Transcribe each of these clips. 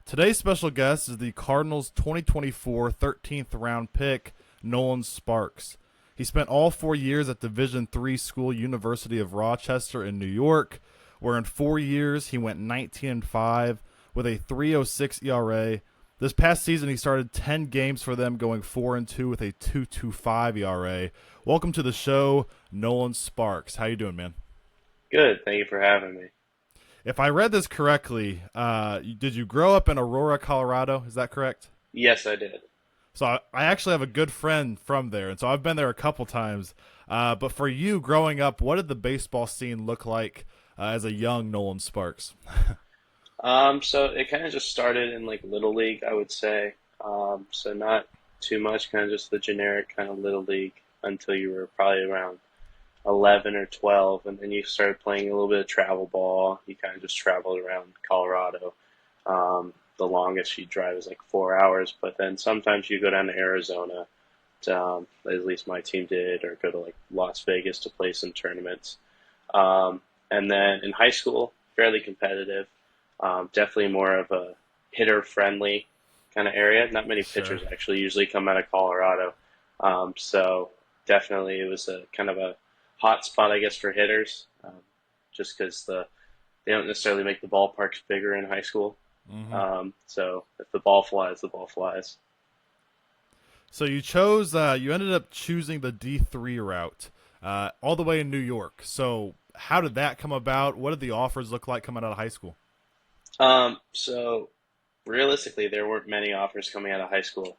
Today's special guest is the Cardinals 2024 13th round pick, Nolan Sparks. He spent all 4 years at Division III school University of Rochester in New York, where in 4 years he went 19-5 with a 3.06 ERA. This past season he started 10 games for them, going 4-2 with a 2.25 ERA. Welcome to the show, Nolan Sparks. How you doing, man? Good. Thank you for having me. If I read this correctly, did you grow up in Aurora, Colorado? Is that correct? Yes, I did. So I actually have a good friend from there, and so I've been there a couple times. But for you, growing up, what did the baseball scene look like as a young Nolan Sparks? So it kind of just started in like Little League, I would say. So not too much, kind of just the generic kind of Little League until you were probably around 11 or 12, and then you started playing a little bit of travel ball. You kind of just traveled around Colorado. The longest you drive is like 4 hours, but then sometimes you go down to Arizona, at least my team did, or go to like Las Vegas to play some tournaments. And then in high school, fairly competitive. Definitely more of a hitter-friendly kind of area. Not many Sure. pitchers actually usually come out of Colorado. So definitely it was a kind of a hot spot, I guess, for hitters, just because they don't necessarily make the ballparks bigger in high school. hmm So if the ball flies, the ball flies. So you ended up choosing the D3 route, all the way in New York. So how did that come about? What did the offers look like coming out of high school? So realistically, there weren't many offers coming out of high school.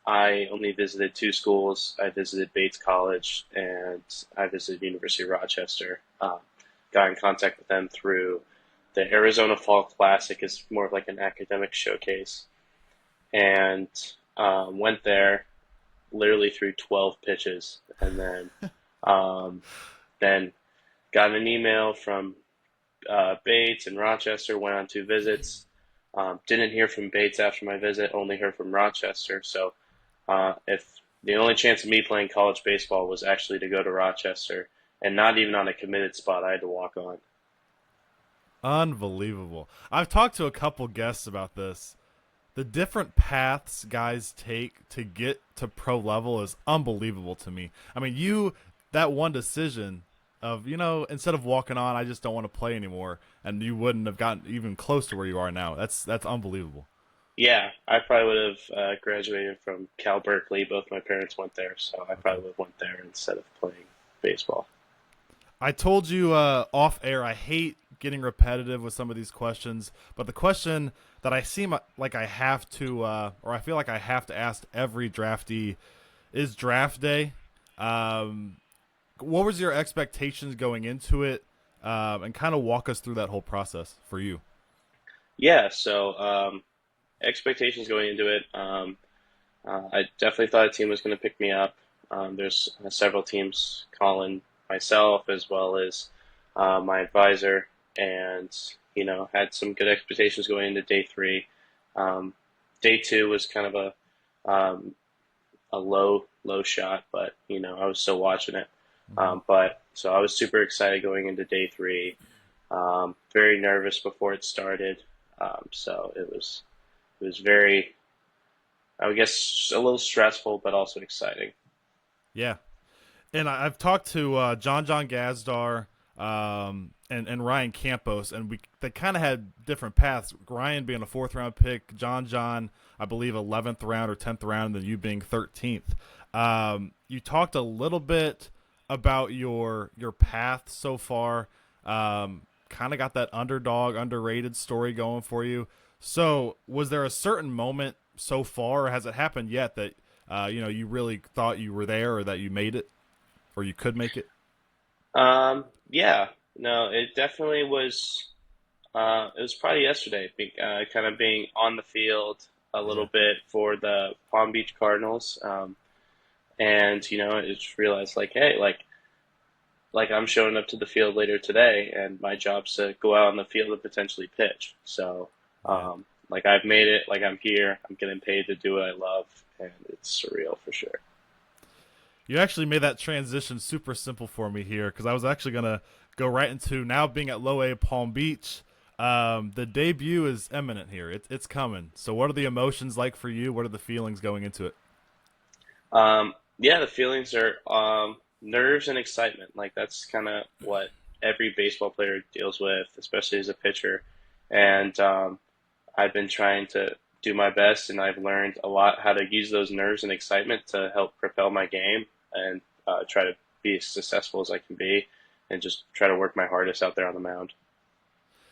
I only visited two schools. I visited Bates College and I visited University of Rochester. Got in contact with them through the Arizona Fall Classic, is more of like an academic showcase, and went there literally through 12 pitches, and um, then got an email from Bates and Rochester. Went on two visits. Didn't hear from Bates after my visit. Only heard from Rochester. So if the only chance of me playing college baseball was actually to go to Rochester, and not even on a committed spot, I had to walk on. Unbelievable. I've talked to a couple guests about this. The different paths guys take to get to pro level is unbelievable to me. I mean, that one decision of, instead of walking on, I just don't want to play anymore, and you wouldn't have gotten even close to where you are now. That's unbelievable. Yeah, I probably would have graduated from Cal Berkeley. Both my parents went there, so I Okay. probably would have went there instead of playing baseball. I told you off air, I hate getting repetitive with some of these questions, but the question that I seem like I have to, or I feel like I have to ask every draftee is draft day. Um, what was your expectations going into it, and kind of walk us through that whole process for you? Yeah, so expectations going into it, I definitely thought a team was going to pick me up. There's several teams calling myself as well as my advisor, and had some good expectations going into day three. Um, Day two was kind of a low shot, but I was still watching it. hmm But so I was super excited going into day three. Very nervous before it started. So it was very, I would guess, a little stressful, but also exciting. Yeah, and I've talked to John Gazdar, and Ryan Campos, and they kind of had different paths. Ryan being a fourth round pick, John, I believe 11th round or 10th round, and then you being 13th. You talked a little bit about your path so far. Kind of got that underdog, underrated story going for you. So, was there a certain moment so far, or has it happened yet that you really thought you were there, or that you made it, or you could make it? Yeah, no, it definitely was. It was probably yesterday, kind of being on the field a little Yeah. bit for the Palm Beach Cardinals, and I just realized like, hey, like I'm showing up to the field later today, and my job's to go out on the field and potentially pitch. So, Yeah. like I've made it, like I'm here, I'm getting paid to do what I love, and it's surreal for sure. You actually made that transition super simple for me here, because I was actually gonna go right into now being at Low A Palm Beach. The debut is imminent here. It's coming. So, what are the emotions like for you? What are the feelings going into it? Yeah, the feelings are nerves and excitement. Like that's kind of what every baseball player deals with, especially as a pitcher. And I've been trying to do my best, and I've learned a lot how to use those nerves and excitement to help propel my game and try to be as successful as I can be, and just try to work my hardest out there on the mound.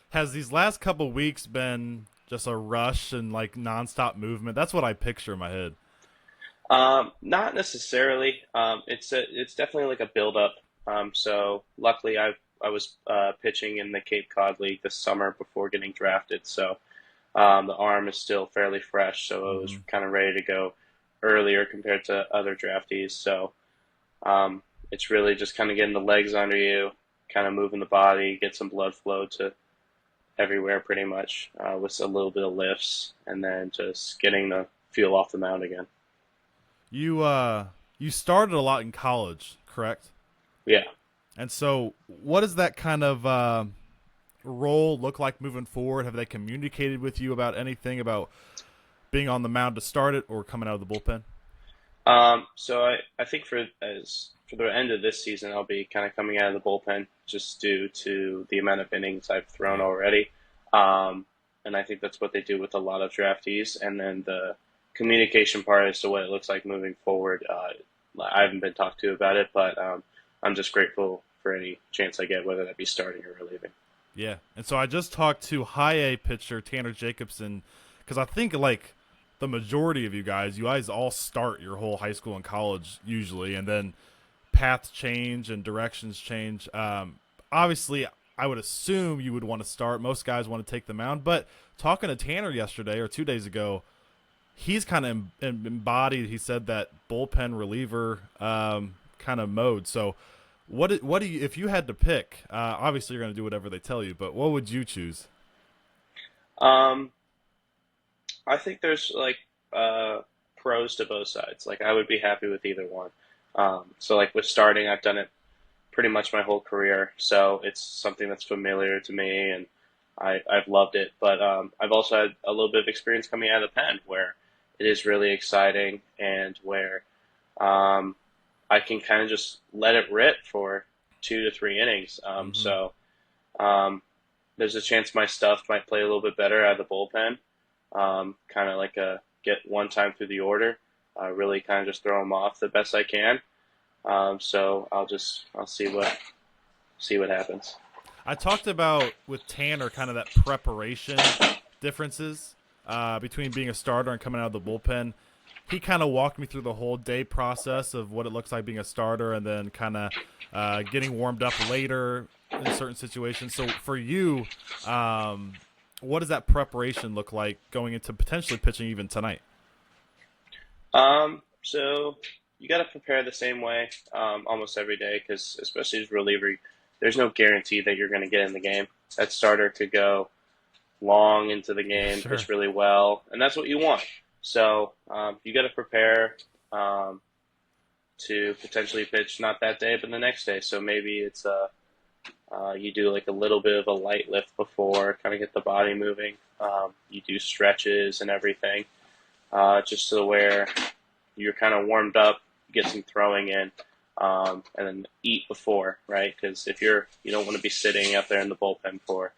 Has these last couple weeks been just a rush and like nonstop movement? That's what I picture in my head. Not necessarily. It's definitely like a build up. So luckily, I was pitching in the Cape Cod League this summer before getting drafted. So the arm is still fairly fresh. So it was Hmm. kind of ready to go earlier compared to other draftees. So it's really just kind of getting the legs under you, kind of moving the body, get some blood flow to everywhere pretty much with a little bit of lifts, and then just getting the feel off the mound again. You started a lot in college, correct? Yeah. And so, what does that kind of role look like moving forward? Have they communicated with you about anything about being on the mound to start it or coming out of the bullpen? So I think for the end of this season, I'll be kind of coming out of the bullpen just due to the amount of innings I've thrown Yeah. already. Um, and I think that's what they do with a lot of draftees. And then the communication part as to what it looks like moving forward. I haven't been talked to about it, but I'm just grateful for any chance I get, whether that be starting or relieving. Yeah. And so I just talked to high A pitcher Tanner Jacobson because I think like the majority of you guys all start your whole high school and college usually, and then paths change and directions change. Obviously, I would assume you would want to start. Most guys want to take the mound, but talking to Tanner yesterday or 2 days ago, he's kind of embodied. He said that bullpen reliever kind of mode. So, what do you if you had to pick? Obviously, you're going to do whatever they tell you, but what would you choose? Um, I think there's like pros to both sides. Like I would be happy with either one. So like with starting, I've done it pretty much my whole career, so it's something that's familiar to me, and I've loved it. But I've also had a little bit of experience coming out of the pen, where it is really exciting, and where um, I can kind of just let it rip for 2 to 3 innings. Hmm. Um, there's a chance my stuff might play a little bit better out of the bullpen. Kind of like a get one time through the order. Really kind of just throw them off the best I can. So I'll see what happens. I talked about with Tanner kind of that preparation differences between being a starter and coming out of the bullpen. He kind of walked me through the whole day process of what it looks like being a starter and then kind of getting warmed up later in certain situations. So for you, um, what does that preparation look like going into potentially pitching even tonight? So you got to prepare the same way almost every day because especially as a reliever, there's no guarantee that you're going to get in the game. That starter could go long into the game, Sure. pitch really well, and that's what you want. So you got to prepare um, to potentially pitch not that day, but the next day. So maybe it's you do like a little bit of a light lift before, kind of get the body moving. You do stretches and everything, just so where you're kind of warmed up, get some throwing in, and then eat before, right? Because if you don't want to be sitting out there in the bullpen for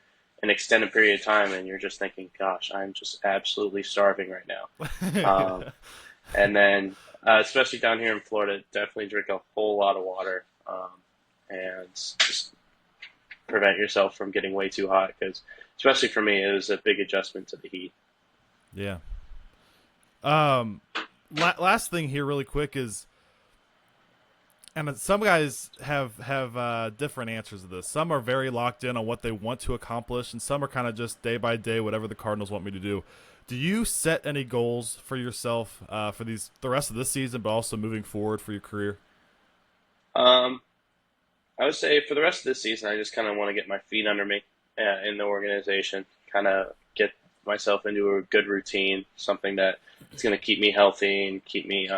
an extended period of time, and you're just thinking, "Gosh, I'm just absolutely starving right now." Um, and then, especially down here in Florida, definitely drink a whole lot of water, and just prevent yourself from getting way too hot. Because, especially for me, it was a big adjustment to the heat. Yeah. Um, last thing here, really quick, is and some guys have different answers to this. Some are very locked in on what they want to accomplish, and some are kind of just day by day, whatever the Cardinals want me to do. Do you set any goals for yourself for the rest of this season, but also moving forward for your career? Um, I would say for the rest of this season, I just kind of want to get my feet under me in the organization, kind of get myself into a good routine, something that is going to keep me healthy and keep me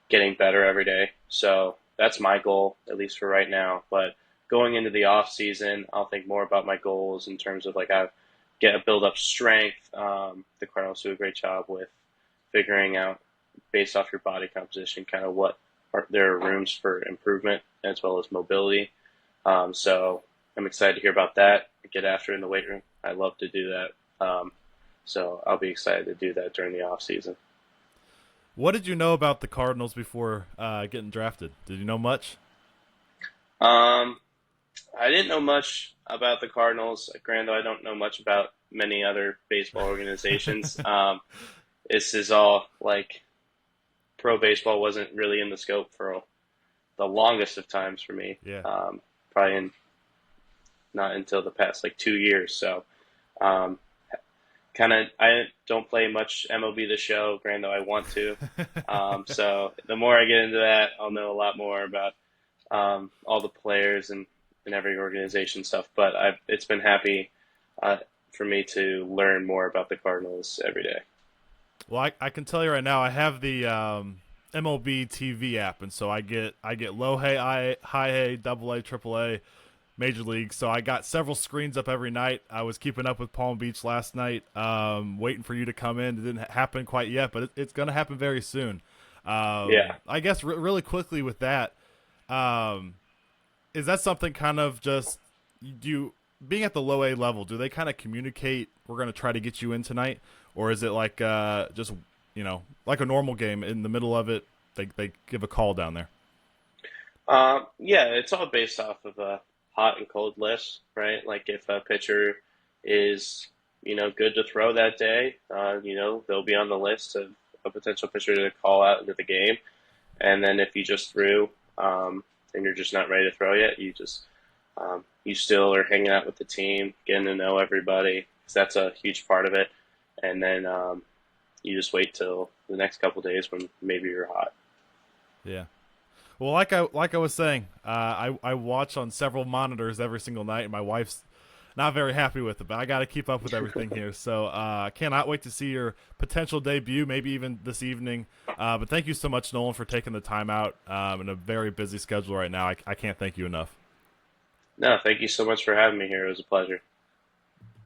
getting better every day. So that's my goal, at least for right now. But going into the off season, I'll think more about my goals in terms of like build up strength. The Cardinals do a great job with figuring out, based off your body composition, kind of what there are rooms for improvement as well as mobility. So I'm excited to hear about that. Get after it in the weight room. I love to do that. So I'll be excited to do that during the off season. What did you know about the Cardinals before getting drafted? Did you know much? Um, I didn't know much about the Cardinals. Granted, I don't know much about many other baseball organizations. This is all like pro baseball wasn't really in the scope for the longest of times for me. Yeah. Probably not until the past like 2 years. So, um, kind of, I don't play much MLB The Show. Granted, I want to. So the more I get into that, I'll know a lot more about all the players and every organization stuff. But it's been happy uh, for me to learn more about the Cardinals every day. Well, I can tell you right now, I have the MLB TV app, and so I get low A, high A, double A, triple A, major league. So I got several screens up every night. I was keeping up with Palm Beach last night, waiting for you to come in. It didn't happen quite yet, but it's going to happen very soon. Yeah. I guess really quickly with that, um, is that something kind of just do you, being at the low A level? Do they kind of communicate? We're going to try to get you in tonight, or is it like just like a normal game in the middle of it? They give a call down there. Yeah, it's all based off of a hot and cold list, right? Like if a pitcher is, good to throw that day, they'll be on the list of a potential pitcher to call out into the game. And then if you just threw, and you're just not ready to throw yet, you still are hanging out with the team, getting to know everybody, 'cause that's a huge part of it. And then you just wait till the next couple days when maybe you're hot. Yeah. Well, like I was saying, I watch on several monitors every single night, and my wife's not very happy with it. But I got to keep up with everything here, so cannot wait to see your potential debut, maybe even this evening. But thank you so much, Nolan, for taking the time out in a very busy schedule right now. I can't thank you enough. No, thank you so much for having me here. It was a pleasure.